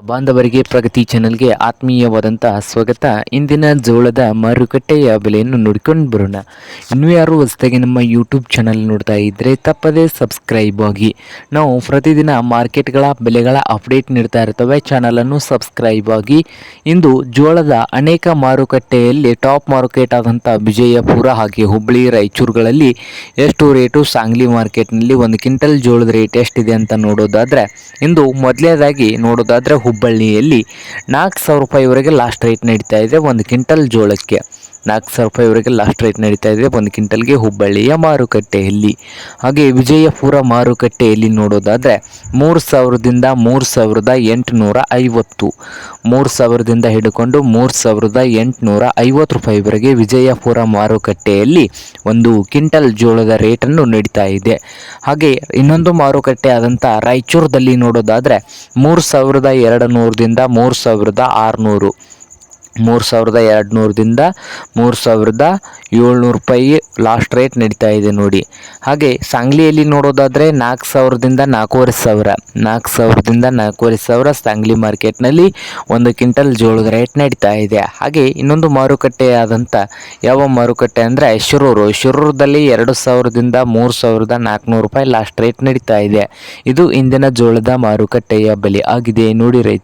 ಬಾಂಧವರಿಗೆ ಪ್ರಗತಿ ಚಾನೆಲ್ಗೆ ಆತ್ಮೀಯವಾದಂತಹ ಸ್ವಾಗತ. ಇಂದಿನ ಜೋಳದ ಮಾರುಕಟ್ಟೆಯ ಬೆಲೆಯನ್ನು ನೋಡಿಕೊಂಡು ಬರೋಣ. ಇನ್ನೂ ಯಾರು ಹೊಸದಾಗಿ ನಮ್ಮ ಯೂಟ್ಯೂಬ್ ಚಾನಲ್ ನೋಡ್ತಾ ಇದ್ದರೆ ತಪ್ಪದೇ ಸಬ್ಸ್ಕ್ರೈಬ್ ಆಗಿ. ನಾವು ಪ್ರತಿದಿನ ಮಾರ್ಕೆಟ್ಗಳ ಬೆಲೆಗಳ ಅಪ್ಡೇಟ್ ನೀಡ್ತಾ ಇರ್ತವೆ. ಚಾನಲನ್ನು ಸಬ್ಸ್ಕ್ರೈಬ್ ಆಗಿ. ಇಂದು ಜೋಳದ ಅನೇಕ ಮಾರುಕಟ್ಟೆಯಲ್ಲಿ ಟಾಪ್ ಮಾರ್ಕೆಟ್ ಆದಂಥ ವಿಜಯಪುರ ಹಾಗೆ ಹುಬ್ಬಳ್ಳಿ ರಾಯಚೂರುಗಳಲ್ಲಿ ಎಷ್ಟು ರೇಟು, ಸಾಂಗ್ಲಿ ಮಾರ್ಕೆಟ್ನಲ್ಲಿ ಒಂದು ಕ್ವಿಂಟಲ್ ಜೋಳದ ರೇಟ್ ಎಷ್ಟಿದೆ ಅಂತ ನೋಡೋದಾದರೆ ಇಂದು ಮೊದಲನೇದಾಗಿ ನೋಡೋದಾದರೆ ಹುಬ್ಬಳ್ಳಿಯಲ್ಲಿ 4,000 ರೂಪಾಯಿವರೆಗೆ ಲಾಸ್ಟ್ ರೇಟ್ ನಡೀತಾ ಇದೆ ಒಂದು ಕ್ವಿಂಟಲ್ ಜೋಳಕ್ಕೆ. 4,000 ರೂಪಾಯಿವರೆಗೆ ಲಾಸ್ಟ್ ರೇಟ್ ನಡೀತಾ ಇದೆ ಒಂದು ಕ್ವಿಂಟಲ್ಗೆ ಹುಬ್ಬಳ್ಳಿಯ ಮಾರುಕಟ್ಟೆಯಲ್ಲಿ. ಹಾಗೆ ವಿಜಯಪುರ ಮಾರುಕಟ್ಟೆಯಲ್ಲಿ ನೋಡೋದಾದರೆ 3,000ದಿಂದ 3,850, 3,000ದಿಂದ ಹಿಡ್ಕೊಂಡು 3,850 ರೂಪಾಯಿವರೆಗೆ ವಿಜಯಪುರ ಮಾರುಕಟ್ಟೆಯಲ್ಲಿ ಒಂದು ಕ್ವಿಂಟಲ್ ಜೋಳದ ರೇಟನ್ನು ನಡೀತಾ ಇದೆ. ಹಾಗೆ ಇನ್ನೊಂದು ಮಾರುಕಟ್ಟೆ ಆದಂಥ ರಾಯಚೂರದಲ್ಲಿ ನೋಡೋದಾದರೆ 3,200ದಿಂದ 3,600, 3,200ದಿಂದ 3,700 ರೂಪಾಯಿ ಲಾಸ್ಟ್ ರೇಟ್ ನಡೀತಾ ಇದೆ ನೋಡಿ. ಹಾಗೆ ಸಾಂಗ್ಲಿಯಲ್ಲಿ ನೋಡೋದಾದರೆ 4,000ದಿಂದ 4,500, 4,000ದಿಂದ 4,500 ಸಾಂಗ್ಲಿ ಮಾರ್ಕೆಟ್ನಲ್ಲಿ ಒಂದು ಕ್ವಿಂಟಲ್ ಜೋಳದ ರೇಟ್ ನಡೀತಾ ಇದೆ. ಹಾಗೆ ಇನ್ನೊಂದು ಮಾರುಕಟ್ಟೆ ಆದಂಥ ಯಾವ ಮಾರುಕಟ್ಟೆ ಅಂದರೆ ಶಿರೂರದಲ್ಲಿ 2,000ದಿಂದ 3,400 ರೂಪಾಯಿ ಲಾಸ್ಟ್ ರೇಟ್ ನಡೀತಾ ಇದೆ. ಇದು ಇಂದಿನ ಜೋಳದ ಮಾರುಕಟ್ಟೆಯ ಬೆಲೆ ಆಗಿದೆ ನೋಡಿ ರೈತ.